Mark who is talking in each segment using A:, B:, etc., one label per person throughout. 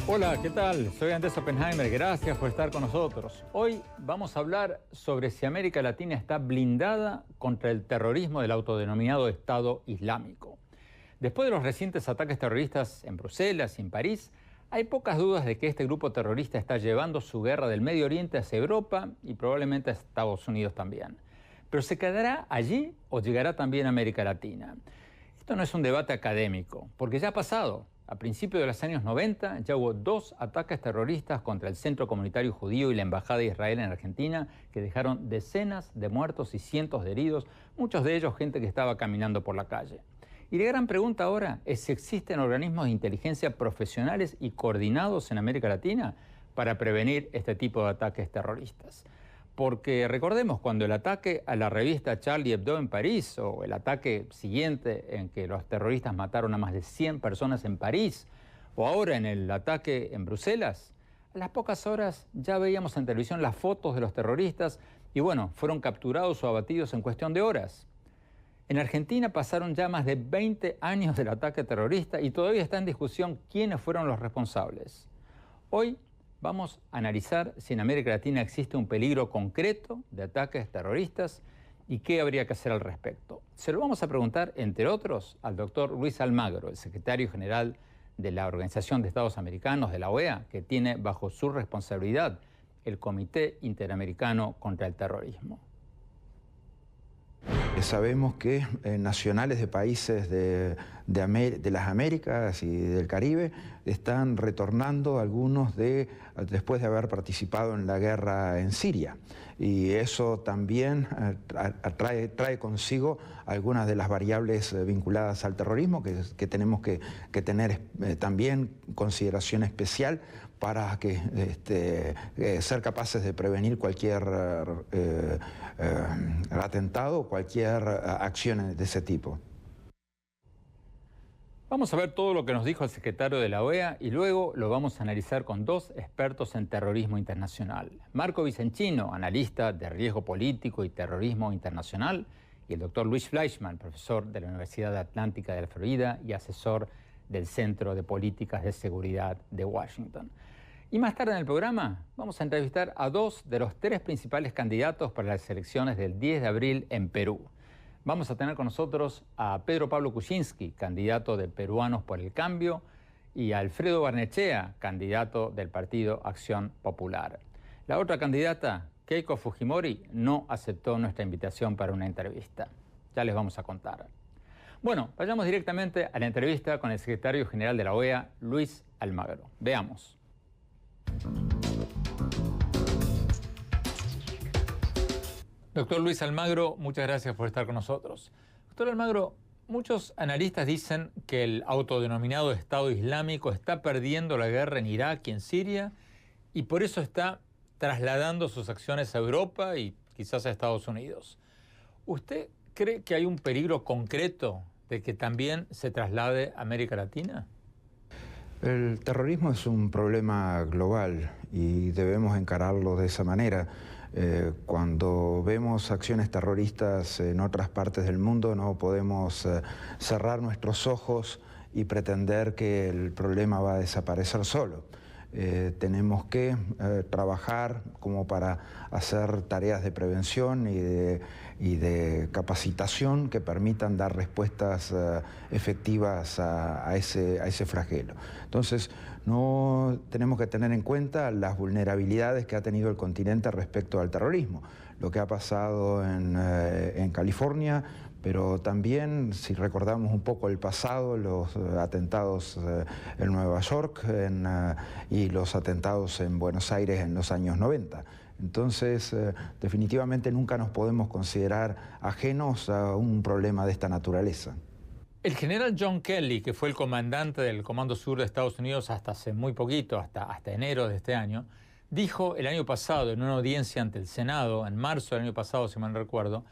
A: Hola, ¿qué tal? Soy Andrés Oppenheimer, gracias por estar con nosotros. Hoy vamos a hablar sobre si América Latina está blindada contra el terrorismo del autodenominado Estado Islámico. Después de los recientes ataques terroristas en Bruselas y en París, hay pocas dudas de que este grupo terrorista está llevando su guerra del Medio Oriente hacia Europa y probablemente a Estados Unidos también. Pero ¿se quedará allí o llegará también a América Latina? Esto no es un debate académico, porque ya ha pasado. A principios de los años 90 ya hubo 2 ataques terroristas contra el Centro Comunitario Judío y la Embajada de Israel en Argentina que dejaron decenas de muertos y cientos de heridos, muchos de ellos gente que estaba caminando por la calle. Y la gran pregunta ahora es si existen organismos de inteligencia profesionales y coordinados en América Latina para prevenir este tipo de ataques terroristas. Porque recordemos cuando el ataque a la revista Charlie Hebdo en París o el ataque siguiente en que los terroristas mataron a más de 100 personas en París o ahora en el ataque en Bruselas, a las pocas horas ya veíamos en televisión las fotos de los terroristas y bueno, fueron capturados o abatidos en cuestión de horas. En Argentina pasaron ya más de 20 años del ataque terrorista y todavía está en discusión quiénes fueron los responsables. Hoy vamos a analizar si en América Latina existe un peligro concreto de ataques terroristas y qué habría que hacer al respecto. Se lo vamos a preguntar, entre otros, al doctor Luis Almagro, el secretario general de la Organización de Estados Americanos, de la OEA, que tiene bajo su responsabilidad el Comité Interamericano contra el Terrorismo.
B: Sabemos que nacionales de países de las Américas y del Caribe están retornando algunos después de haber participado en la guerra en Siria. Y eso también trae consigo algunas de las variables vinculadas al terrorismo que tenemos que tener también consideración especial para ser capaces de prevenir cualquier atentado o cualquier acción de ese tipo.
A: Vamos a ver todo lo que nos dijo el secretario de la OEA y luego lo vamos a analizar con 2 expertos en terrorismo internacional. Marco Vicenchino, analista de riesgo político y terrorismo internacional, y el doctor Luis Fleischmann, profesor de la Universidad Atlántica de la Florida y asesor del Centro de Políticas de Seguridad de Washington. Y más tarde en el programa vamos a entrevistar a 2 de los 3 principales candidatos para las elecciones del 10 de abril en Perú. Vamos a tener con nosotros a Pedro Pablo Kuczynski, candidato de Peruanos por el Cambio, y a Alfredo Barnechea, candidato del Partido Acción Popular. La otra candidata, Keiko Fujimori, no aceptó nuestra invitación para una entrevista. Ya les vamos a contar. Bueno, vayamos directamente a la entrevista con el secretario general de la OEA, Luis Almagro. Veamos. Doctor Luis Almagro, muchas gracias por estar con nosotros. Doctor Almagro, muchos analistas dicen que el autodenominado Estado Islámico está perdiendo la guerra en Irak y en Siria y por eso está trasladando sus acciones a Europa y quizás a Estados Unidos. ¿Usted cree que hay un peligro concreto de que también se traslade a América Latina?
B: El terrorismo es un problema global y debemos encararlo de esa manera. Cuando vemos acciones terroristas en otras partes del mundo no podemos cerrar nuestros ojos y pretender que el problema va a desaparecer solo. Tenemos que trabajar como para hacer tareas de prevención y de capacitación que permitan dar respuestas efectivas a ese flagelo. Entonces, no tenemos que tener en cuenta las vulnerabilidades que ha tenido el continente respecto al terrorismo. Lo que ha pasado en California, pero también, si recordamos un poco el pasado, los atentados en Nueva York y los atentados en Buenos Aires en los años 90. Entonces, definitivamente nunca nos podemos considerar ajenos a un problema de esta naturaleza.
A: El general John Kelly, que fue el comandante del Comando Sur de Estados Unidos hasta hace muy poquito, hasta enero de este año, dijo el año pasado en una audiencia ante el Senado, en marzo del año pasado, si mal no recuerdo,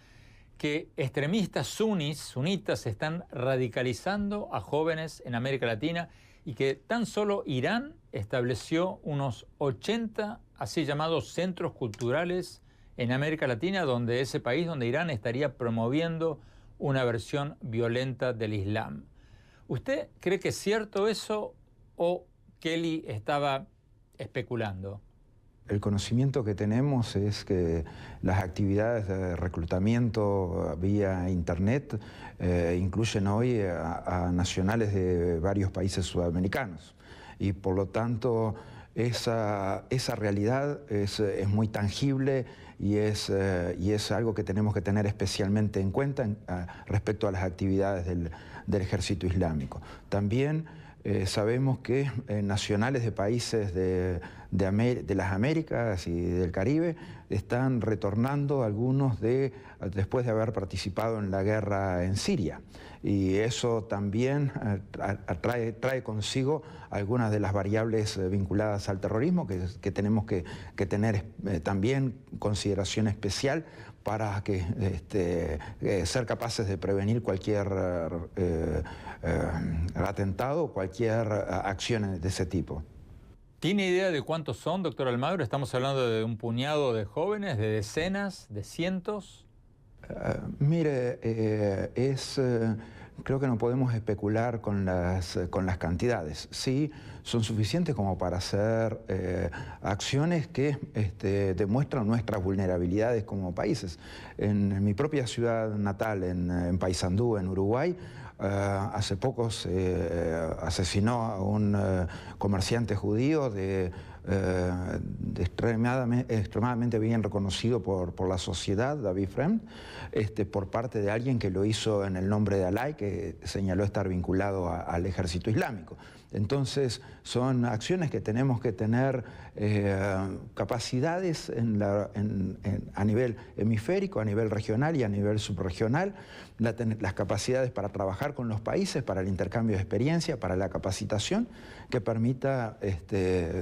A: que extremistas sunitas están radicalizando a jóvenes en América Latina y que tan solo Irán estableció unos 80 así llamados centros culturales en América Latina, donde ese país, donde Irán estaría promoviendo una versión violenta del Islam. ¿Usted cree que es cierto eso o Kelly estaba especulando?
B: El conocimiento que tenemos es que las actividades de reclutamiento vía Internet incluyen hoy a nacionales de varios países sudamericanos y por lo tanto esa realidad es muy tangible y es algo que tenemos que tener especialmente en cuenta respecto a las actividades del ejército islámico. También sabemos que nacionales de países de las Américas y del Caribe están retornando algunos después de haber participado en la guerra en Siria. Y eso también trae consigo algunas de las variables vinculadas al terrorismo que tenemos que tener también consideración especial para ser capaces de prevenir cualquier atentado o cualquier acción de ese tipo.
A: ¿Tiene idea de cuántos son, doctor Almagro? ¿Estamos hablando de un puñado de jóvenes, de decenas, de cientos?
B: Mire, creo que no podemos especular con las cantidades. Sí, son suficientes como para hacer acciones que demuestran nuestras vulnerabilidades como países. En mi propia ciudad natal, en Paysandú, en Uruguay, hace poco se asesinó a un comerciante judío extremadamente bien reconocido por la sociedad, David Fremd, por parte de alguien que lo hizo en el nombre de Alá y que señaló estar vinculado al ejército islámico. Entonces, son acciones que tenemos que tener capacidades a nivel hemisférico, a nivel regional y a nivel subregional, las capacidades para trabajar con los países, para el intercambio de experiencia, para la capacitación, que permita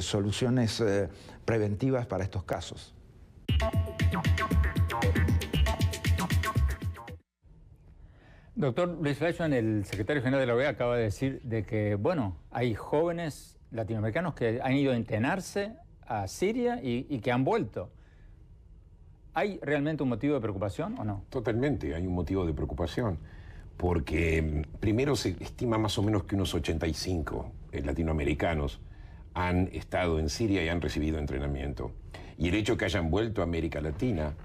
B: soluciones preventivas para estos casos.
A: Doctor Luis Fleischmann, el secretario general de la OEA, acaba de decir de que, bueno, hay jóvenes latinoamericanos que han ido a entrenarse a Siria y que han vuelto. ¿Hay realmente un motivo de preocupación o no?
C: Totalmente, hay un motivo de preocupación, porque primero se estima más o menos que unos 85 latinoamericanos han estado en Siria y han recibido entrenamiento. Y el hecho que hayan vuelto a América Latina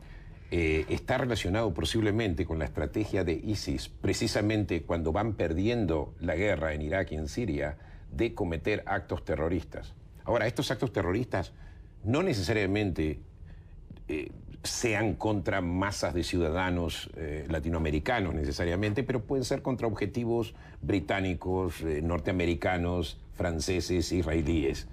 C: está relacionado posiblemente con la estrategia de ISIS, precisamente cuando van perdiendo la guerra en Irak y en Siria, de cometer actos terroristas. Ahora, estos actos terroristas no necesariamente sean contra masas de ciudadanos latinoamericanos necesariamente, pero pueden ser contra objetivos británicos, norteamericanos, franceses, israelíes.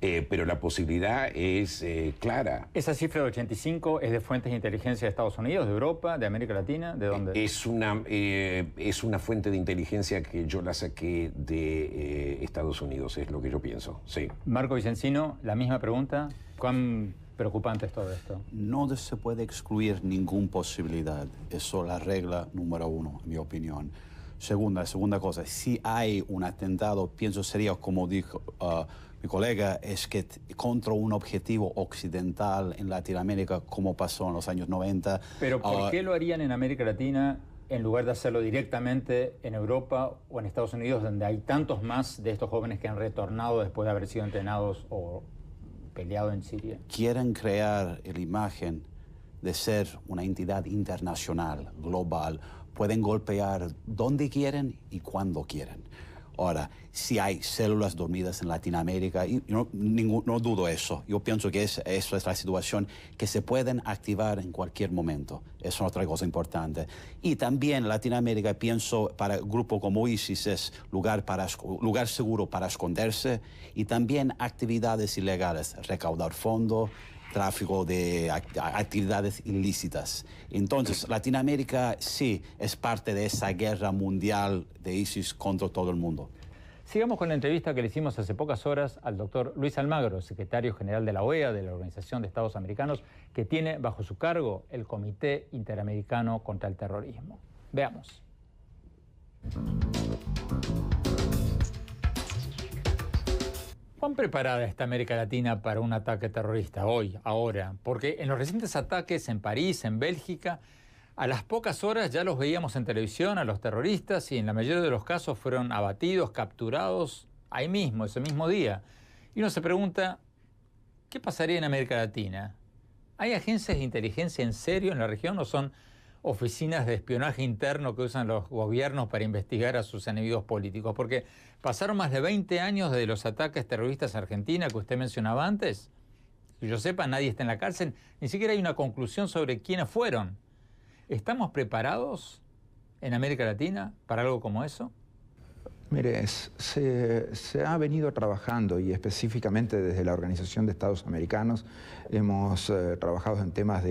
C: Pero la posibilidad es clara.
A: ¿Esa cifra de 85 es de fuentes de inteligencia de Estados Unidos, de Europa, de América Latina? ¿De dónde?
C: Es una fuente de inteligencia que yo la saqué de Estados Unidos, es lo que yo pienso, sí.
A: Marco Vicencino, la misma pregunta. ¿Cuán preocupante es todo esto?
D: No se puede excluir ninguna posibilidad. Eso es la regla número uno, en mi opinión. Segunda cosa, si hay un atentado, pienso sería, como dijo mi colega, es que contra un objetivo occidental en Latinoamérica, como pasó en los años 90.
A: Pero ¿por qué lo harían en América Latina en lugar de hacerlo directamente en Europa o en Estados Unidos, donde hay tantos más de estos jóvenes que han retornado después de haber sido entrenados o peleado en Siria?
D: Quieren crear la imagen de ser una entidad internacional, global. Pueden golpear donde quieren y cuando quieren. Ahora, si hay células dormidas en Latinoamérica, y no dudo eso. Yo pienso que eso es la situación que se pueden activar en cualquier momento. Es otra cosa importante. Y también Latinoamérica, pienso, para un grupo como ISIS es lugar seguro para esconderse y también actividades ilegales, recaudar fondos, tráfico de actividades ilícitas. Entonces, Latinoamérica sí es parte de esa guerra mundial de ISIS contra todo el mundo.
A: Sigamos con la entrevista que le hicimos hace pocas horas al doctor Luis Almagro, secretario general de la OEA, de la Organización de Estados Americanos, que tiene bajo su cargo el Comité Interamericano contra el Terrorismo. Veamos. ¿Cuán preparada está América Latina para un ataque terrorista hoy, ahora? Porque en los recientes ataques en París, en Bélgica, a las pocas horas ya los veíamos en televisión a los terroristas y en la mayoría de los casos fueron abatidos, capturados ahí mismo, ese mismo día. Y uno se pregunta, ¿qué pasaría en América Latina? ¿Hay agencias de inteligencia en serio en la región o son oficinas de espionaje interno que usan los gobiernos para investigar a sus enemigos políticos? Porque pasaron más de 20 años de los ataques terroristas en Argentina que usted mencionaba antes. Que yo sepa, nadie está en la cárcel, ni siquiera hay una conclusión sobre quiénes fueron. ¿Estamos preparados en América Latina para algo como eso?
B: Mire, se ha venido trabajando y específicamente desde la Organización de Estados Americanos hemos trabajado en temas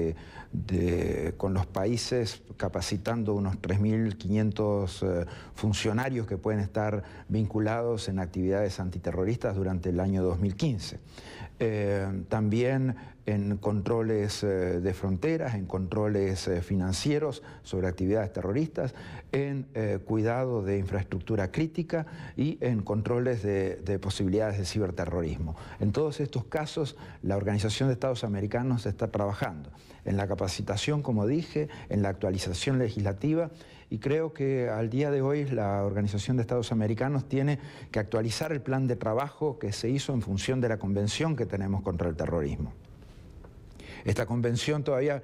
B: con los países capacitando unos 3.500 funcionarios que pueden estar vinculados en actividades antiterroristas durante el año 2015. También en controles de fronteras, en controles financieros sobre actividades terroristas, en cuidado de infraestructura crítica y en controles de posibilidades de ciberterrorismo. En todos estos casos, la Organización de Estados Americanos está trabajando en la capacitación, como dije, en la actualización legislativa, y creo que al día de hoy la Organización de Estados Americanos tiene que actualizar el plan de trabajo que se hizo en función de la convención que tenemos contra el terrorismo. Esta convención todavía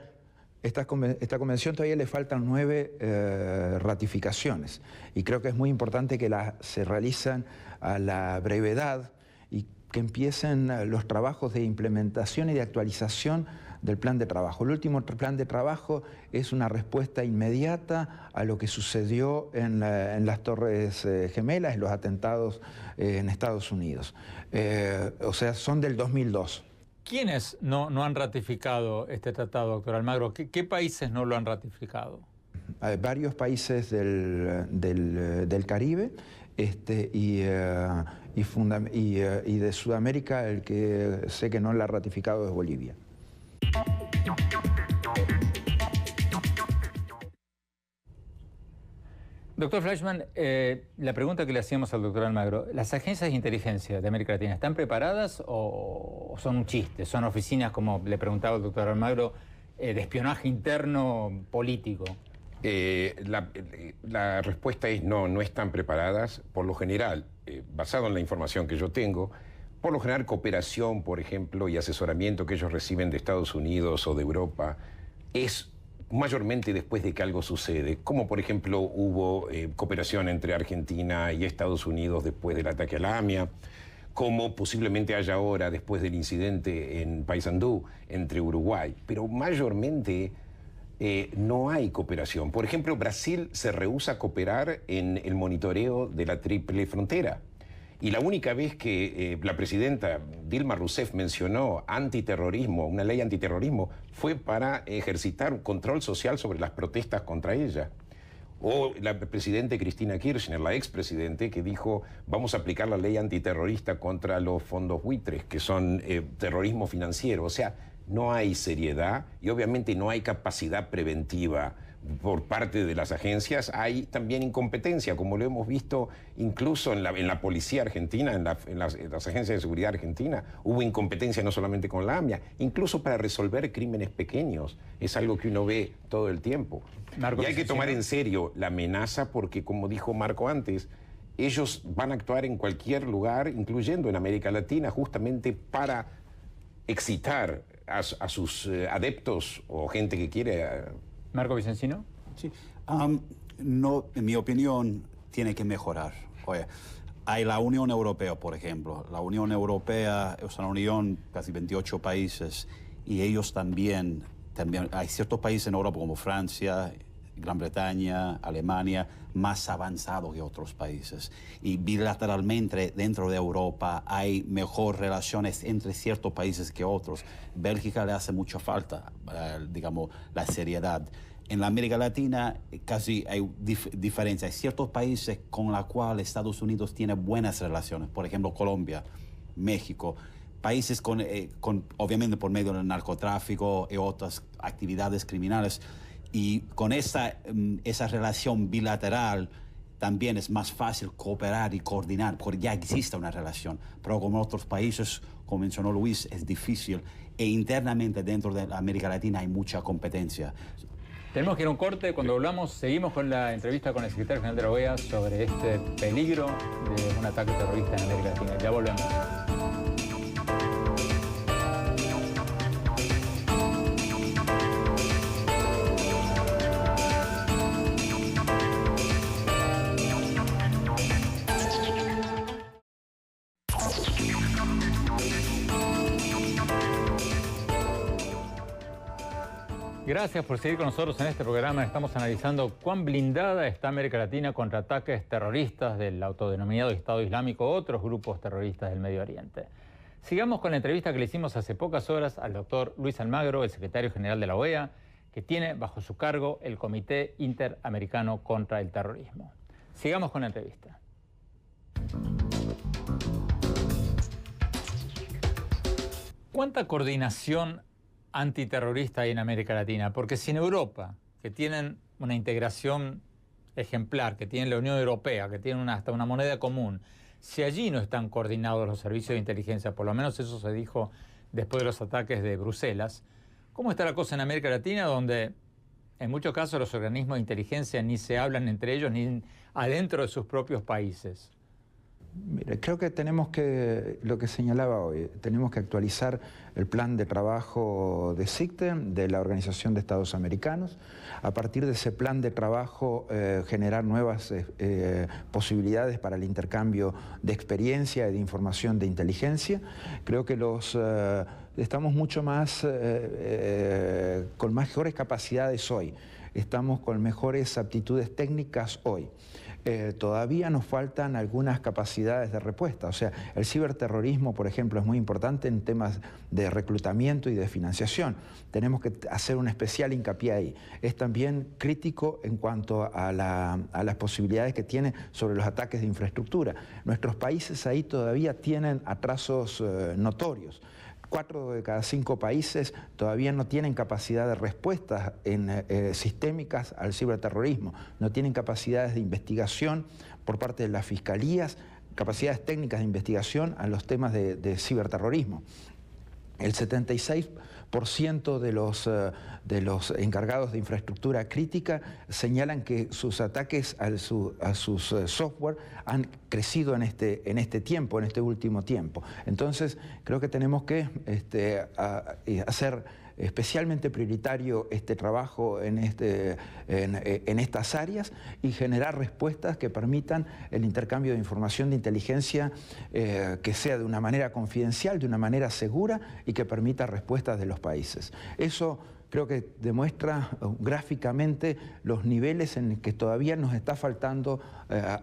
B: le faltan 9 ratificaciones y creo que es muy importante que se realicen a la brevedad y que empiecen los trabajos de implementación y de actualización del plan de trabajo. El último plan de trabajo es una respuesta inmediata a lo que sucedió en las Torres Gemelas, en los atentados en Estados Unidos. O sea, son del 2002.
A: ¿Quiénes no han ratificado este tratado, doctor Almagro? ¿Qué países no lo han ratificado?
B: Hay varios países del Caribe y de Sudamérica. El que sé que no lo ha ratificado es Bolivia.
A: Doctor Fleischmann, la pregunta que le hacíamos al doctor Almagro, ¿las agencias de inteligencia de América Latina están preparadas o son un chiste? ¿Son oficinas, como le preguntaba el doctor Almagro, de espionaje interno político?
C: La respuesta es no están preparadas. Por lo general, basado en la información que yo tengo, por lo general cooperación, por ejemplo, y asesoramiento que ellos reciben de Estados Unidos o de Europa es mayormente después de que algo sucede, como por ejemplo hubo cooperación entre Argentina y Estados Unidos después del ataque a la AMIA, como posiblemente haya ahora después del incidente en Paysandú entre Uruguay, pero mayormente no hay cooperación. Por ejemplo, Brasil se rehúsa a cooperar en el monitoreo de la triple frontera. Y la única vez que la presidenta Dilma Rousseff mencionó antiterrorismo, una ley antiterrorismo, fue para ejercitar un control social sobre las protestas contra ella. O la presidenta Cristina Kirchner, la expresidente, que dijo vamos a aplicar la ley antiterrorista contra los fondos buitres, que son terrorismo financiero. O sea, no hay seriedad y obviamente no hay capacidad preventiva por parte de las agencias. Hay también incompetencia, como lo hemos visto incluso en la policía argentina, en las agencias de seguridad argentina. Hubo incompetencia no solamente con la AMIA, incluso para resolver crímenes pequeños. Es algo que uno ve todo el tiempo.
A: Marco,
C: y hay que tomar en serio la amenaza porque, como dijo Marco antes, ellos van a actuar en cualquier lugar, incluyendo en América Latina, justamente para excitar a sus adeptos o gente que quiere...
A: Marco Vicencino.
D: Sí. No, en mi opinión, tiene que mejorar. Oye, hay la Unión Europea, por ejemplo. La Unión Europea es una unión, casi 28 países, y ellos también hay ciertos países en Europa como Francia, Gran Bretaña, Alemania, más avanzados que otros países. Y bilateralmente dentro de Europa hay mejor relaciones entre ciertos países que otros. Bélgica le hace mucha falta, digamos, la seriedad. En la América Latina casi hay diferencia. Hay ciertos países con los cuales Estados Unidos tiene buenas relaciones. Por ejemplo, Colombia, México. Países obviamente por medio del narcotráfico y otras actividades criminales. Y con esa relación bilateral también es más fácil cooperar y coordinar, porque ya existe una relación. Pero como en otros países, como mencionó Luis, es difícil. E internamente dentro de América Latina hay mucha competencia.
A: Tenemos que ir a un corte. Cuando volvamos, seguimos con la entrevista con el secretario general de la OEA sobre este peligro de un ataque terrorista en América Latina. Ya volvemos. Gracias por seguir con nosotros en este programa. Estamos analizando cuán blindada está América Latina contra ataques terroristas del autodenominado Estado Islámico u otros grupos terroristas del Medio Oriente. Sigamos con la entrevista que le hicimos hace pocas horas al doctor Luis Almagro, el secretario general de la OEA, que tiene bajo su cargo el Comité Interamericano contra el Terrorismo. Sigamos con la entrevista. ¿Cuánta coordinación antiterrorista hay en América Latina? Porque si en Europa, que tienen una integración ejemplar, que tienen la Unión Europea, que tienen hasta una moneda común, si allí no están coordinados los servicios de inteligencia, por lo menos eso se dijo después de los ataques de Bruselas, ¿cómo está la cosa en América Latina, donde en muchos casos los organismos de inteligencia ni se hablan entre ellos ni adentro de sus propios países?
B: Mira, creo que tenemos que, lo que señalaba hoy, tenemos que actualizar el plan de trabajo de SICTE, de la Organización de Estados Americanos. A partir de ese plan de trabajo, generar nuevas posibilidades para el intercambio de experiencia y de información de inteligencia. Creo que estamos mucho más, con mejores capacidades hoy. Estamos con mejores aptitudes técnicas hoy. Todavía nos faltan algunas capacidades de respuesta. O sea, el ciberterrorismo, por ejemplo, es muy importante en temas de reclutamiento y de financiación. Tenemos que hacer un especial hincapié ahí. Es también crítico en cuanto a las posibilidades que tiene sobre los ataques de infraestructura. Nuestros países ahí todavía tienen atrasos notorios. 4 de cada 5 países todavía no tienen capacidad de respuestas sistémicas al ciberterrorismo, no tienen capacidades de investigación por parte de las fiscalías, capacidades técnicas de investigación a los temas de ciberterrorismo. El 76% de los encargados de infraestructura crítica señalan que sus ataques a sus software han crecido en este tiempo, en este último tiempo. Entonces, creo que tenemos que hacer especialmente prioritario este trabajo en estas áreas y generar respuestas que permitan el intercambio de información de inteligencia que sea de una manera confidencial, de una manera segura y que permita respuestas de los países. Eso creo que demuestra gráficamente los niveles en que todavía nos está faltando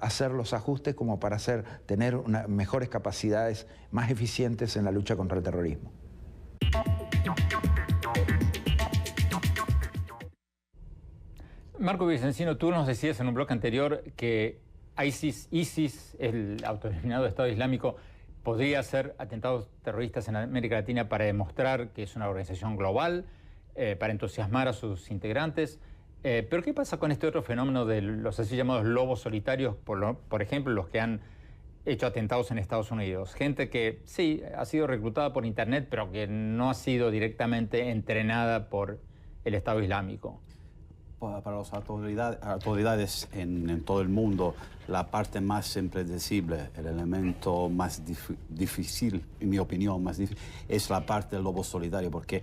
B: hacer los ajustes como para tener mejores capacidades más eficientes en la lucha contra el terrorismo.
A: Marco Vicencino, tú nos decías en un bloque anterior que ISIS, el autodenominado Estado Islámico, podría hacer atentados terroristas en América Latina para demostrar que es una organización global, para entusiasmar a sus integrantes. Pero ¿qué pasa con este otro fenómeno de los así llamados lobos solitarios, por ejemplo, los que han hecho atentados en Estados Unidos? Gente que sí, ha sido reclutada por Internet, pero que no ha sido directamente entrenada por el Estado Islámico.
D: Para las autoridades en todo el mundo, la parte más impredecible, el elemento más difícil, en mi opinión, es la parte del lobo solitario, porque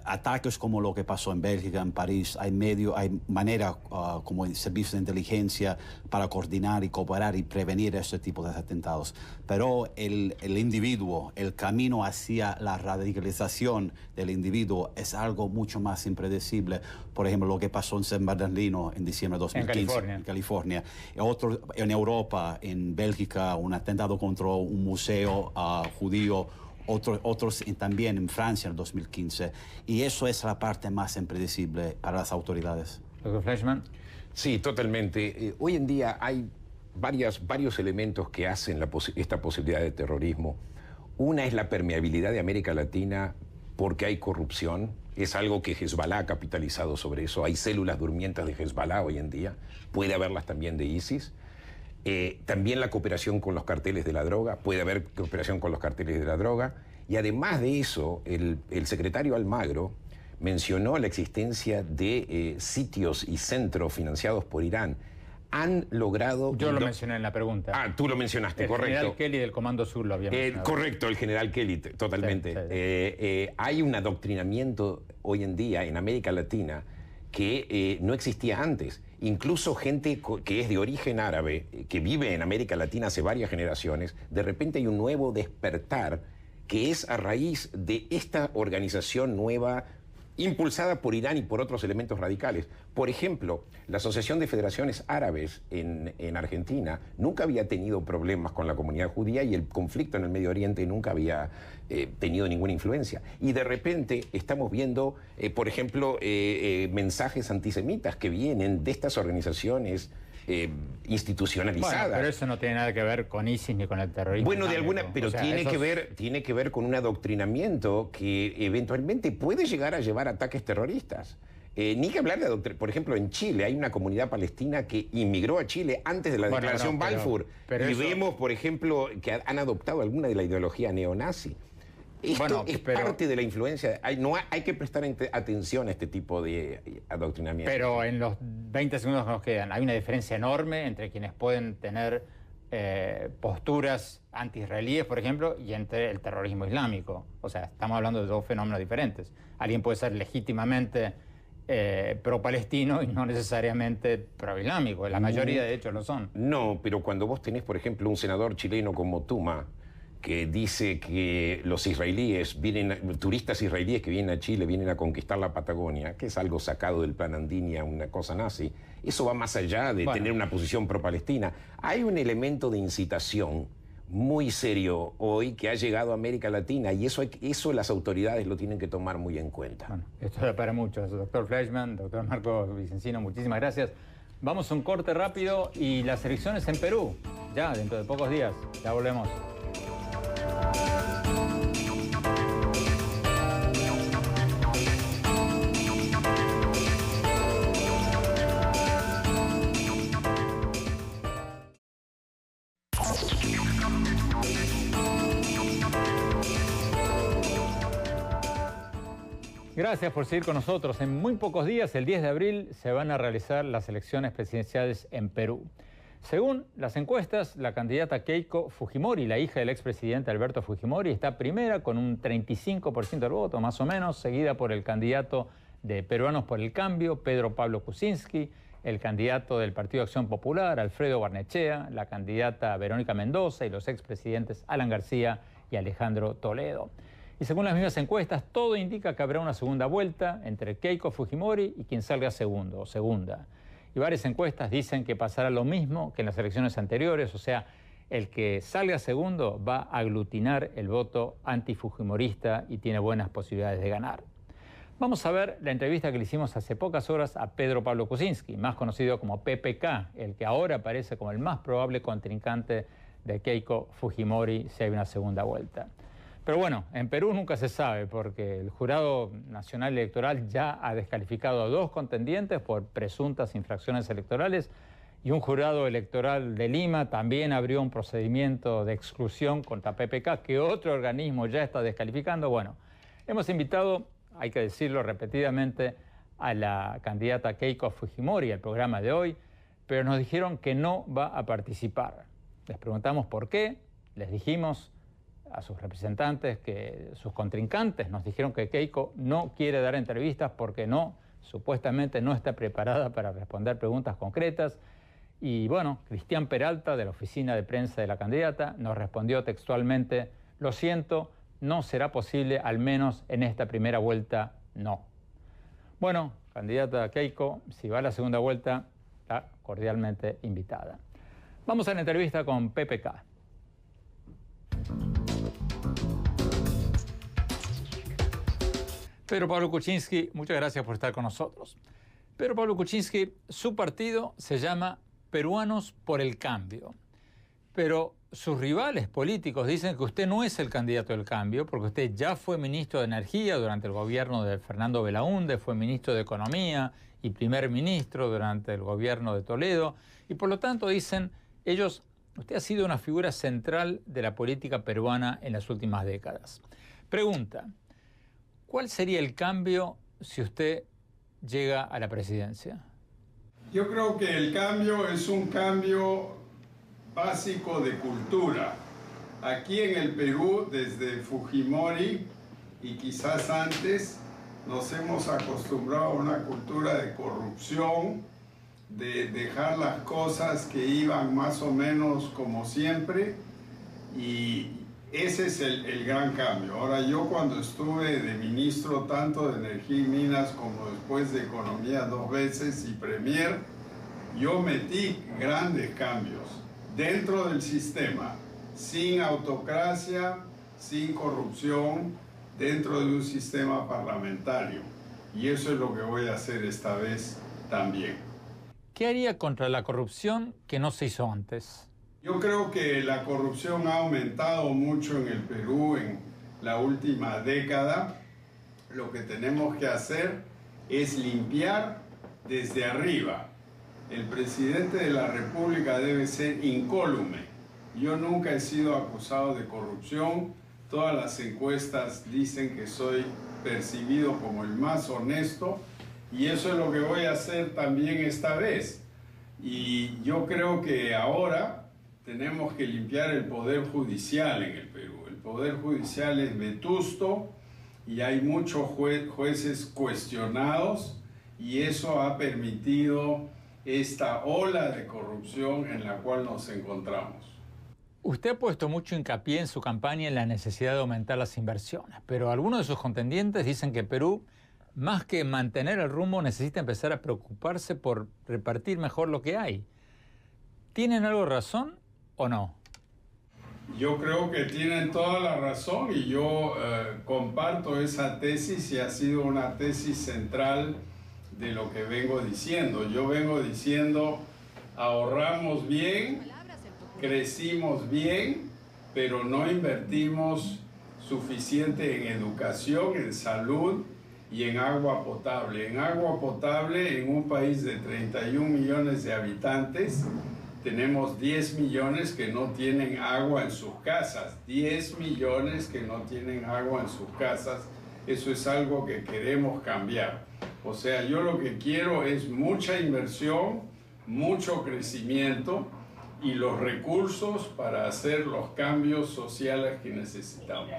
D: ataques como lo que pasó en Bélgica, en París, hay manera como en servicios de inteligencia para coordinar y cooperar y prevenir este tipo de atentados. Pero el individuo, el camino hacia la radicalización del individuo es algo mucho más impredecible. Por ejemplo, lo que pasó en San Bernardino en diciembre de 2015 en California. En Europa, en Bélgica, un atentado contra un museo judío, otros también en Francia en 2015. Y eso es la parte más impredecible para las autoridades.
A: Dr. Fleischmann.
C: Sí, totalmente. Hoy en día hay varios elementos que hacen esta posibilidad de terrorismo. Una es la permeabilidad de América Latina porque hay corrupción. Es algo que Hezbollah ha capitalizado sobre eso. Hay células durmientes de Hezbollah hoy en día. Puede haberlas también de ISIS. También la cooperación con los carteles de la droga, puede haber cooperación con los carteles de la droga. Y además de eso, el secretario Almagro mencionó la existencia de sitios y centros financiados por Irán. Han logrado...
A: Yo lo mencioné en la pregunta.
C: Ah, tú lo mencionaste, correcto.
A: El general Kelly del Comando Sur lo había mencionado.
C: Correcto, el general Kelly, totalmente. Sí, sí. Hay un adoctrinamiento hoy en día en América Latina que no existía antes. Incluso gente que es de origen árabe, que vive en América Latina hace varias generaciones, de repente hay un nuevo despertar que es a raíz de esta organización nueva impulsada por Irán y por otros elementos radicales. Por ejemplo, la Asociación de Federaciones Árabes en Argentina nunca había tenido problemas con la comunidad judía y el conflicto en el Medio Oriente nunca había tenido ninguna influencia. Y de repente estamos viendo, por ejemplo, mensajes antisemitas que vienen de estas organizaciones institucionalizadas.
A: Bueno, pero eso no tiene nada que ver con ISIS ni con el terrorismo.
C: Bueno, de alguna, pero o sea, tiene que ver con un adoctrinamiento que eventualmente puede llegar a llevar a ataques terroristas. Ni que hablar de por ejemplo, en Chile hay una comunidad palestina que inmigró a Chile antes de la declaración Balfour. Pero y vemos, por ejemplo, que han adoptado alguna de la ideología neonazi. Esto es parte de la influencia. Hay que prestar atención a este tipo de adoctrinamiento.
A: Pero en los 20 segundos que nos quedan, hay una diferencia enorme entre quienes pueden tener posturas anti-israelíes, por ejemplo, y entre el terrorismo islámico. O sea, estamos hablando de dos fenómenos diferentes. Alguien puede ser legítimamente pro-palestino y no necesariamente pro-islámico. La mayoría, de hecho, lo son.
C: No, pero cuando vos tenés, por ejemplo, un senador chileno como Tuma, que dice que los israelíes turistas israelíes que vienen a Chile vienen a conquistar la Patagonia, que es algo sacado del plan Andinia, una cosa nazi, eso va más allá de tener una posición pro-palestina. Hay un elemento de incitación muy serio hoy que ha llegado a América Latina y eso las autoridades lo tienen que tomar muy en cuenta.
A: Bueno, esto da para mucho. Doctor Fleischmann, doctor Marco Vicencino, muchísimas gracias. Vamos a un corte rápido y las elecciones en Perú, ya dentro de pocos días. Ya volvemos. Gracias por seguir con nosotros. En muy pocos días, el 10 de abril, se van a realizar las elecciones presidenciales en Perú. Según las encuestas, la candidata Keiko Fujimori, la hija del expresidente Alberto Fujimori, está primera con un 35% del voto, más o menos, seguida por el candidato de Peruanos por el Cambio, Pedro Pablo Kuczynski, el candidato del Partido Acción Popular, Alfredo Barnechea, la candidata Verónica Mendoza y los expresidentes Alan García y Alejandro Toledo. Y según las mismas encuestas, todo indica que habrá una segunda vuelta entre Keiko Fujimori y quien salga segundo o segunda. Y varias encuestas dicen que pasará lo mismo que en las elecciones anteriores, o sea, el que salga segundo va a aglutinar el voto antifujimorista y tiene buenas posibilidades de ganar. Vamos a ver la entrevista que le hicimos hace pocas horas a Pedro Pablo Kuczynski, más conocido como PPK, el que ahora aparece como el más probable contrincante de Keiko Fujimori si hay una segunda vuelta. Pero bueno, en Perú nunca se sabe porque el Jurado Nacional Electoral ya ha descalificado a 2 contendientes por presuntas infracciones electorales y un jurado electoral de Lima también abrió un procedimiento de exclusión contra PPK que otro organismo ya está descalificando. Bueno, hemos invitado, hay que decirlo repetidamente, a la candidata Keiko Fujimori al programa de hoy, pero nos dijeron que no va a participar. Les preguntamos por qué, les dijimos a sus representantes que sus contrincantes nos dijeron que Keiko no quiere dar entrevistas porque supuestamente no está preparada para responder preguntas concretas. Y bueno, Cristian Peralta, de la oficina de prensa de la candidata, nos respondió textualmente: lo siento, no será posible, al menos en esta primera vuelta, no. Bueno, candidata Keiko, si va a la segunda vuelta, está cordialmente invitada. Vamos a la entrevista con PPK. Pedro Pablo Kuczynski, muchas gracias por estar con nosotros. Pedro Pablo Kuczynski, su partido se llama Peruanos por el Cambio, pero sus rivales políticos dicen que usted no es el candidato del cambio porque usted ya fue ministro de Energía durante el gobierno de Fernando Belaúnde, fue ministro de Economía y primer ministro durante el gobierno de Toledo, y por lo tanto dicen Usted ha sido una figura central de la política peruana en las últimas décadas. Pregunta, ¿cuál sería el cambio si usted llega a la presidencia?
E: Yo creo que el cambio es un cambio básico de cultura. Aquí en el Perú, desde Fujimori y quizás antes, nos hemos acostumbrado a una cultura de corrupción, de dejar las cosas que iban más o menos como siempre, y ese es el gran cambio. Ahora, yo cuando estuve de ministro tanto de Energía y Minas como después de Economía 2 veces y Premier, yo metí grandes cambios dentro del sistema, sin autocracia, sin corrupción, dentro de un sistema parlamentario. Y eso es lo que voy a hacer esta vez también.
A: ¿Qué haría contra la corrupción que no se hizo antes?
E: Yo creo que la corrupción ha aumentado mucho en el Perú en la última década. Lo que tenemos que hacer es limpiar desde arriba. El presidente de la República debe ser incólume. Yo nunca he sido acusado de corrupción. Todas las encuestas dicen que soy percibido como el más honesto, y eso es lo que voy a hacer también esta vez. Y yo creo que ahora tenemos que limpiar el Poder Judicial en el Perú. El Poder Judicial es vetusto y hay muchos jueces cuestionados, y eso ha permitido esta ola de corrupción en la cual nos encontramos.
A: Usted ha puesto mucho hincapié en su campaña en la necesidad de aumentar las inversiones, pero algunos de sus contendientes dicen que Perú, más que mantener el rumbo, necesita empezar a preocuparse por repartir mejor lo que hay. ¿Tienen algo de razón o no?
E: Yo creo que tienen toda la razón, y yo comparto esa tesis, y ha sido una tesis central de lo que vengo diciendo. Yo vengo diciendo, ahorramos bien, crecimos bien, pero no invertimos suficiente en educación, en salud y en agua potable. En agua potable, en un país de 31 millones de habitantes, tenemos 10 millones que no tienen agua en sus casas. 10 millones que no tienen agua en sus casas. Eso es algo que queremos cambiar. O sea, yo lo que quiero es mucha inversión, mucho crecimiento y los recursos para hacer los cambios sociales que necesitamos.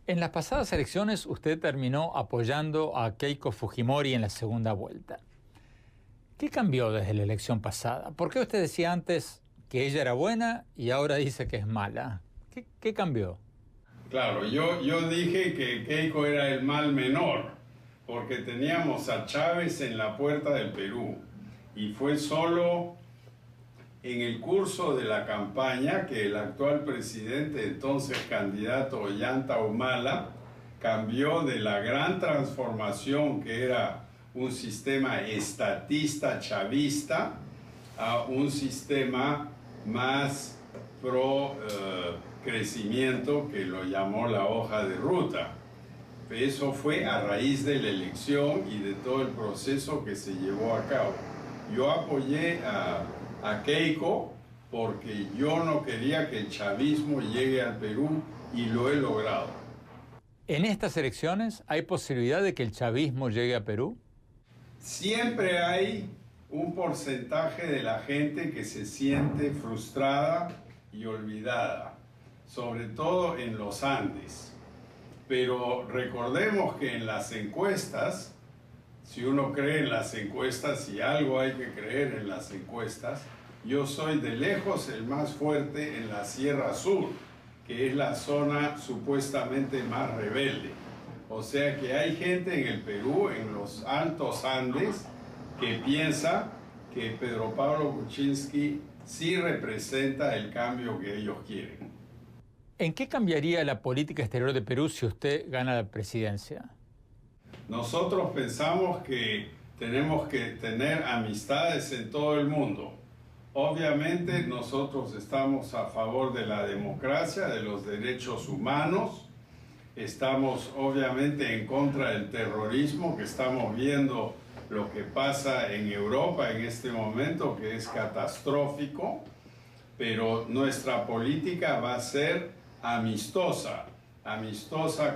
A: En las pasadas elecciones usted terminó apoyando a Keiko Fujimori en la segunda vuelta. ¿Qué cambió desde la elección pasada? ¿Por qué usted decía antes que ella era buena y ahora dice que es mala? ¿Qué cambió?
E: Claro, yo dije que Keiko era el mal menor, porque teníamos a Chávez en la puerta del Perú, y fue solo en el curso de la campaña que el actual presidente, entonces candidato Ollanta Humala, cambió de la gran transformación que era un sistema estatista chavista a un sistema más pro crecimiento, que lo llamó la hoja de ruta. Eso fue a raíz de la elección y de todo el proceso que se llevó a cabo. Yo apoyé a Keiko porque yo no quería que el chavismo llegue al Perú, y lo he logrado.
A: ¿En estas elecciones hay posibilidad de que el chavismo llegue a Perú?
E: Siempre hay un porcentaje de la gente que se siente frustrada y olvidada, sobre todo en los Andes. Pero recordemos que en las encuestas, si uno cree en las encuestas, y algo hay que creer en las encuestas, yo soy de lejos el más fuerte en la Sierra Sur, que es la zona supuestamente más rebelde. O sea que hay gente en el Perú, en los Altos Andes, que piensa que Pedro Pablo Kuczynski sí representa el cambio que ellos quieren.
A: ¿En qué cambiaría la política exterior de Perú si usted gana la presidencia?
E: Nosotros pensamos que tenemos que tener amistades en todo el mundo. Obviamente nosotros estamos a favor de la democracia, de los derechos humanos. Estamos obviamente en contra del terrorismo, que estamos viendo lo que pasa en Europa en este momento, que es catastrófico. pero nuestra política va a ser amistosa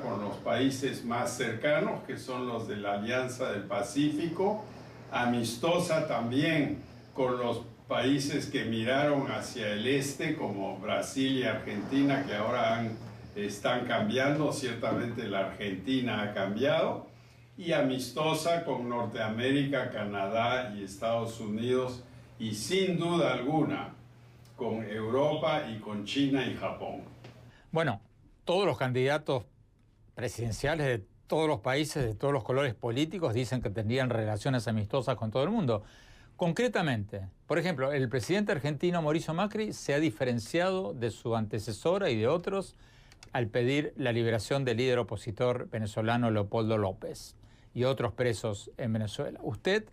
E: con los países más cercanos, que son los de la Alianza del Pacífico, amistosa también con los países que miraron hacia el este, como Brasil y Argentina, que ahora están cambiando, ciertamente la Argentina ha cambiado, y amistosa con Norteamérica, Canadá y Estados Unidos, y sin duda alguna con Europa y con China y Japón.
A: Bueno, todos los candidatos presidenciales de todos los países, de todos los colores políticos, dicen que tendrían relaciones amistosas con todo el mundo. Concretamente, por ejemplo, el presidente argentino Mauricio Macri se ha diferenciado de su antecesora y de otros al pedir la liberación del líder opositor venezolano Leopoldo López y otros presos en Venezuela. ¿Usted,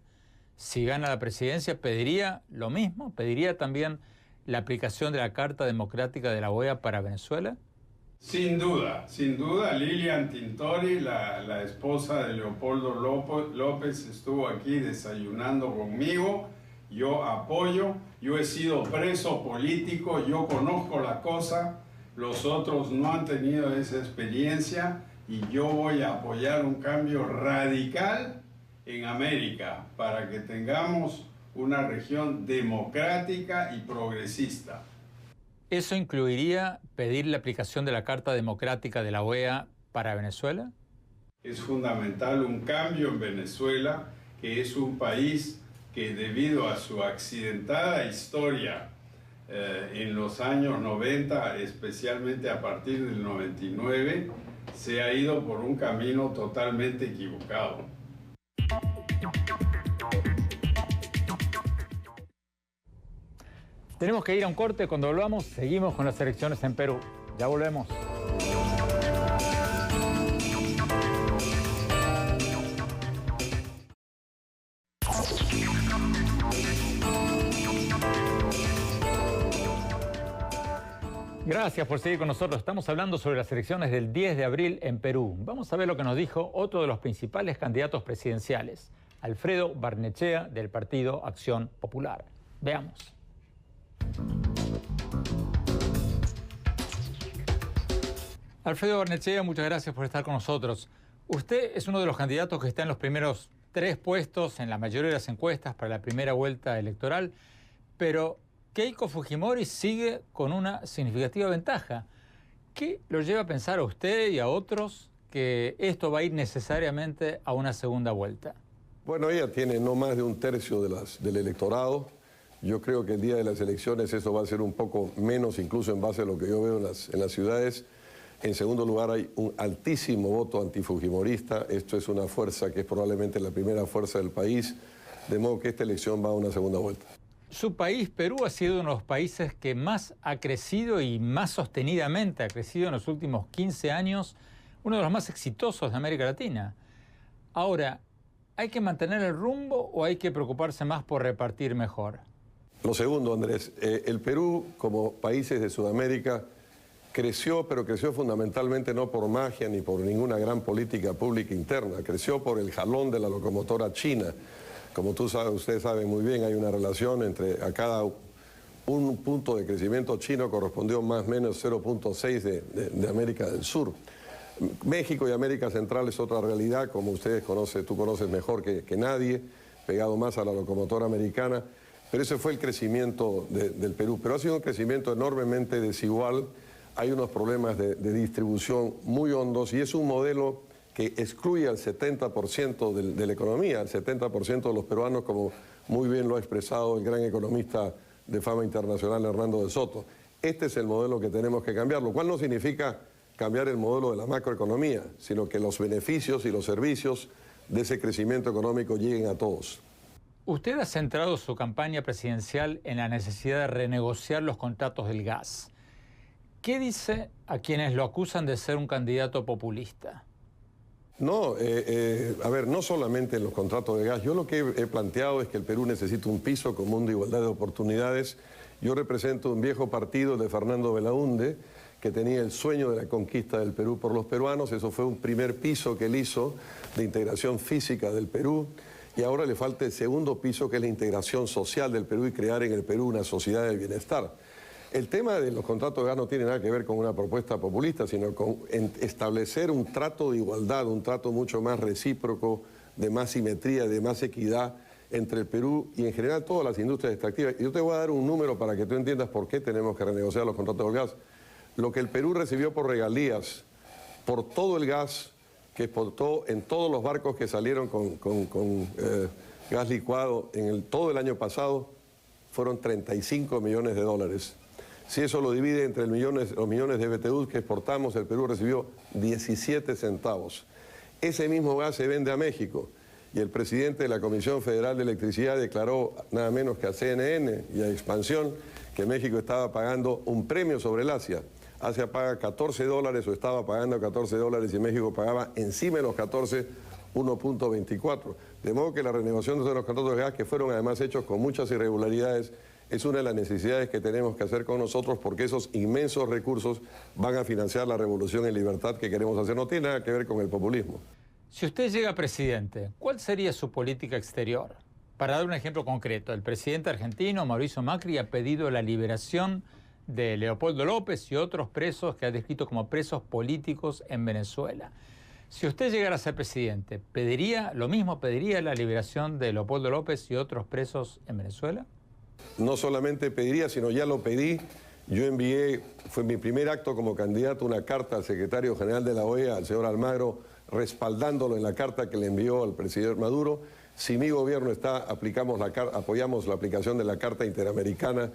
A: si gana la presidencia, pediría lo mismo? ¿Pediría también la aplicación de la Carta Democrática de la OEA para Venezuela?
E: Sin duda, Lilian Tintori, la esposa de Leopoldo López, estuvo aquí desayunando conmigo. Yo apoyo, yo he sido preso político, yo conozco la cosa, los otros no han tenido esa experiencia y yo voy a apoyar un cambio radical en América para que tengamos una región democrática y progresista.
A: ¿Eso incluiría pedir la aplicación de la Carta Democrática de la OEA para Venezuela?
E: Es fundamental un cambio en Venezuela, que es un país que debido a su accidentada historia en los años 90, especialmente a partir del 99, se ha ido por un camino totalmente equivocado.
A: Tenemos que ir a un corte. Cuando volvamos, seguimos con las elecciones en Perú. Ya volvemos. Gracias por seguir con nosotros. Estamos hablando sobre las elecciones del 10 de abril en Perú. Vamos a ver lo que nos dijo otro de los principales candidatos presidenciales, Alfredo Barnechea, del Partido Acción Popular. Veamos. Alfredo Barnechea, muchas gracias por estar con nosotros. Usted es uno de los candidatos que está en los primeros 3 puestos en la mayoría de las encuestas para la primera vuelta electoral, pero Keiko Fujimori sigue con una significativa ventaja. ¿Qué lo lleva a pensar a usted y a otros que esto va a ir necesariamente a una segunda vuelta?
F: Bueno, ella tiene no más de 1/3 del electorado. Yo creo que el día de las elecciones eso va a ser un poco menos, incluso en base a lo que yo veo en las ciudades. En segundo lugar, hay un altísimo voto antifujimorista. Esto es una fuerza que es probablemente la primera fuerza del país, de modo que esta elección va a una segunda vuelta.
A: Su país, Perú, ha sido uno de los países que más ha crecido y más sostenidamente ha crecido en los últimos 15 años, uno de los más exitosos de América Latina. Ahora, ¿hay que mantener el rumbo o hay que preocuparse más por repartir mejor?
F: Lo segundo, Andrés, el Perú, como países de Sudamérica, creció, pero creció fundamentalmente no por magia ni por ninguna gran política pública interna, creció por el jalón de la locomotora china. Como ustedes saben muy bien, hay una relación entre a cada un punto de crecimiento chino correspondió más o menos 0.6 de América del Sur. México y América Central es otra realidad, como tú conoces mejor que nadie, pegado más a la locomotora americana. Pero ese fue el crecimiento del Perú. Pero ha sido un crecimiento enormemente desigual. Hay unos problemas de distribución muy hondos y es un modelo que excluye al 70% de la economía, al 70% de los peruanos, como muy bien lo ha expresado el gran economista de fama internacional Hernando de Soto. Este es el modelo que tenemos que cambiar, lo cual no significa cambiar el modelo de la macroeconomía, sino que los beneficios y los servicios de ese crecimiento económico lleguen a todos.
A: Usted ha centrado su campaña presidencial en la necesidad de renegociar los contratos del gas. ¿Qué dice a quienes lo acusan de ser un candidato populista?
F: No, a ver, no solamente en los contratos de gas. Yo lo que he planteado es que el Perú necesita un piso común de igualdad de oportunidades. Yo represento un viejo partido de Fernando Belaúnde, que tenía el sueño de la conquista del Perú por los peruanos. Eso fue un primer piso que él hizo de integración física del Perú. Y ahora le falta el segundo piso, que es la integración social del Perú y crear en el Perú una sociedad del bienestar. El tema de los contratos de gas no tiene nada que ver con una propuesta populista, sino con establecer un trato de igualdad, un trato mucho más recíproco, de más simetría, de más equidad entre el Perú y en general todas las industrias extractivas. Y yo te voy a dar un número para que tú entiendas por qué tenemos que renegociar los contratos del gas. Lo que el Perú recibió por regalías, por todo el gas que exportó en todos los barcos que salieron con gas licuado en todo el año pasado, fueron 35 millones de dólares. Si eso lo divide entre los millones de BTU que exportamos, el Perú recibió 17 centavos. Ese mismo gas se vende a México y el presidente de la Comisión Federal de Electricidad declaró nada menos que a CNN y a Expansión que México estaba pagando un premio sobre el Asia. Asia paga 14 dólares o estaba pagando 14 dólares y México pagaba encima de los 14, 1.24. De modo que la renegociación de los contratos de gas, que fueron además hechos con muchas irregularidades, es una de las necesidades que tenemos que hacer con nosotros porque esos inmensos recursos van a financiar la revolución en libertad que queremos hacer. No tiene nada que ver con el populismo.
A: Si usted llega presidente, ¿cuál sería su política exterior? Para dar un ejemplo concreto, el presidente argentino, Mauricio Macri, ha pedido la liberación de Leopoldo López y otros presos que ha descrito como presos políticos en Venezuela. Si usted llegara a ser presidente, ¿pediría lo mismo? ¿Pediría la liberación de Leopoldo López y otros presos en Venezuela?
F: No solamente pediría, sino ya lo pedí. Yo envié, fue mi primer acto como candidato, una carta al secretario general de la OEA, al señor Almagro, respaldándolo en la carta que le envió al presidente Maduro. Si mi gobierno está, apoyamos la aplicación de la Carta Interamericana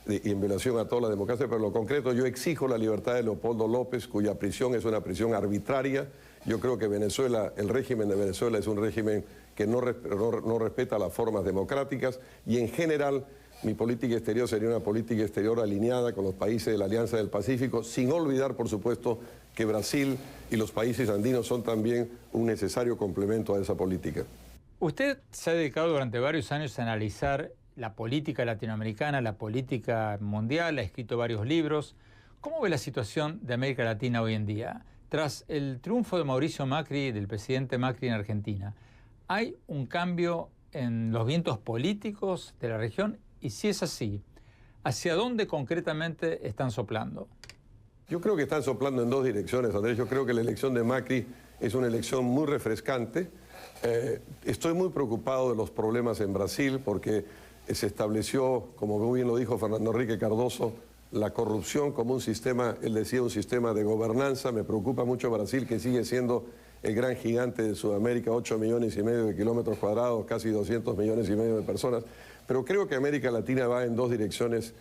F: y en violación a toda la democracia, pero en lo concreto yo exijo la libertad de Leopoldo López, cuya prisión es una prisión arbitraria. Yo creo que Venezuela, el régimen de Venezuela es un régimen que no respeta las formas democráticas y en general mi política exterior sería una política exterior alineada con los países de la Alianza del Pacífico, sin olvidar, por supuesto, que Brasil y los países andinos son también un necesario complemento a esa política.
A: Usted se ha dedicado durante varios años a analizar la política latinoamericana, la política mundial, ha escrito varios libros. ¿Cómo ve la situación de América Latina hoy en día? Tras el triunfo de Mauricio Macri, del presidente Macri en Argentina, ¿hay un cambio en los vientos políticos de la región? Y si es así, ¿hacia dónde concretamente están soplando?
F: Yo creo que están soplando en dos direcciones, Andrés. Yo creo que la elección de Macri es una elección muy refrescante. Estoy muy preocupado de los problemas en Brasil porque se estableció, como muy bien lo dijo Fernando Henrique Cardoso, la corrupción como un sistema, él decía, un sistema de gobernanza. Me preocupa mucho Brasil, que sigue siendo el gran gigante de Sudamérica, 8,5 millones de kilómetros cuadrados, casi 200,5 millones de personas. Pero creo que América Latina va en dos direcciones,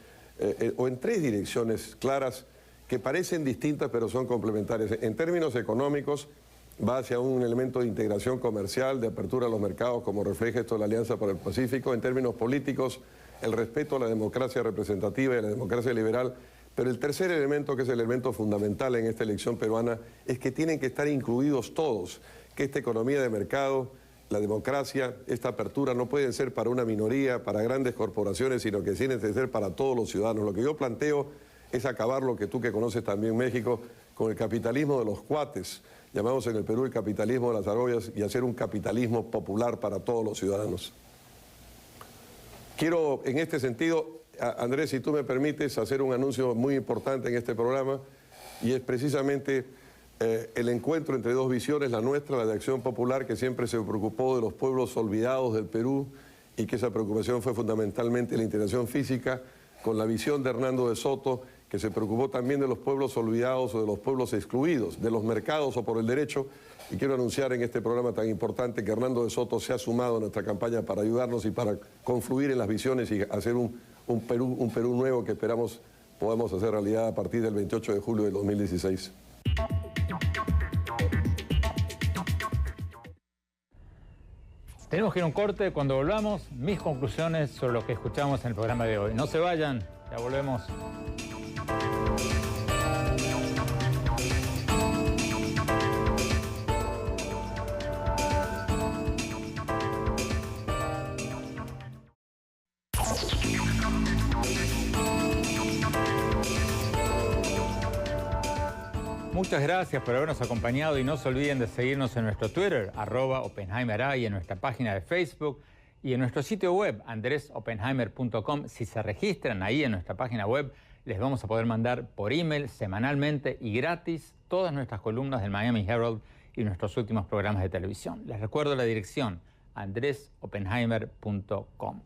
F: o en tres direcciones claras, que parecen distintas pero son complementarias. En términos económicos, va hacia un elemento de integración comercial, de apertura a los mercados, como refleja esto de la Alianza para el Pacífico. En términos políticos, el respeto a la democracia representativa y a la democracia liberal. Pero el tercer elemento, que es el elemento fundamental en esta elección peruana, es que tienen que estar incluidos todos, que esta economía de mercado, la democracia, esta apertura no pueden ser para una minoría, para grandes corporaciones, sino que tienen que ser para todos los ciudadanos. Lo que yo planteo es acabar lo que tú, que conoces también México, con el capitalismo de los cuates, llamamos en el Perú el capitalismo de las argollas, y hacer un capitalismo popular para todos los ciudadanos. Quiero, en este sentido, Andrés, si tú me permites, hacer un anuncio muy importante en este programa, y es precisamente el encuentro entre dos visiones, la nuestra, la de Acción Popular, que siempre se preocupó de los pueblos olvidados del Perú, y que esa preocupación fue fundamentalmente la integración física, con la visión de Hernando de Soto, que se preocupó también de los pueblos olvidados o de los pueblos excluidos, de los mercados o por el derecho. Y quiero anunciar en este programa tan importante que Hernando de Soto se ha sumado a nuestra campaña para ayudarnos y para confluir en las visiones y hacer un Perú nuevo que esperamos podamos hacer realidad a partir del 28 de julio del 2016.
A: Tenemos que ir a un corte. Cuando volvamos, mis conclusiones sobre lo que escuchamos en el programa de hoy. No se vayan, ya volvemos. Muchas gracias por habernos acompañado y no se olviden de seguirnos en nuestro Twitter, @OppenheimerA, y en nuestra página de Facebook y en nuestro sitio web, andresoppenheimer.com. Si se registran ahí en nuestra página web les vamos a poder mandar por email semanalmente y gratis todas nuestras columnas del Miami Herald y nuestros últimos programas de televisión. Les recuerdo la dirección, andresoppenheimer.com.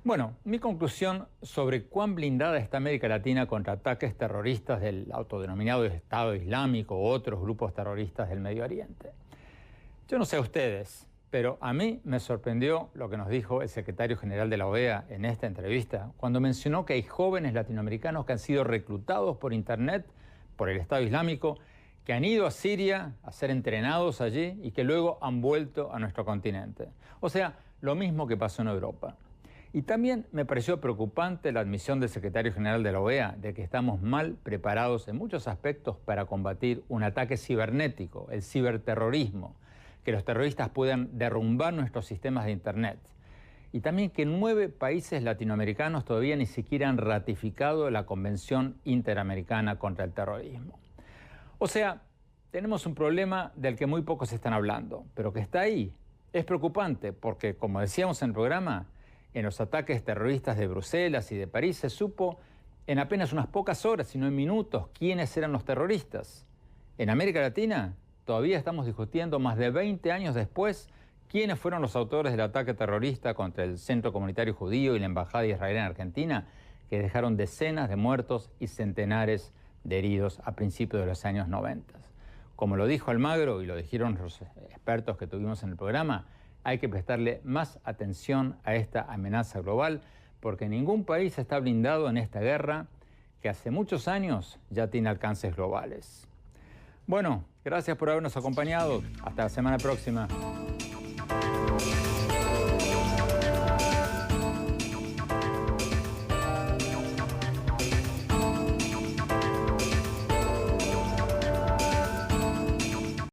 A: Bueno, mi conclusión sobre cuán blindada está América Latina contra ataques terroristas del autodenominado Estado Islámico u otros grupos terroristas del Medio Oriente. Yo no sé a ustedes, pero a mí me sorprendió lo que nos dijo el secretario general de la OEA en esta entrevista, cuando mencionó que hay jóvenes latinoamericanos que han sido reclutados por Internet, por el Estado Islámico, que han ido a Siria a ser entrenados allí y que luego han vuelto a nuestro continente. O sea, lo mismo que pasó en Europa. Y también me pareció preocupante la admisión del secretario general de la OEA de que estamos mal preparados en muchos aspectos para combatir un ataque cibernético, el ciberterrorismo, que los terroristas puedan derrumbar nuestros sistemas de Internet. Y también que 9 países latinoamericanos todavía ni siquiera han ratificado la Convención Interamericana contra el Terrorismo. O sea, tenemos un problema del que muy pocos están hablando, pero que está ahí. Es preocupante porque, como decíamos en el programa, en los ataques terroristas de Bruselas y de París se supo en apenas unas pocas horas, si no en minutos, quiénes eran los terroristas. En América Latina todavía estamos discutiendo más de 20 años después quiénes fueron los autores del ataque terrorista contra el Centro Comunitario Judío y la Embajada de Israel en Argentina, que dejaron decenas de muertos y centenares de heridos a principios de los años 90. Como lo dijo Almagro y lo dijeron los expertos que tuvimos en el programa, hay que prestarle más atención a esta amenaza global porque ningún país está blindado en esta guerra que hace muchos años ya tiene alcances globales. Bueno, gracias por habernos acompañado. Hasta la semana próxima.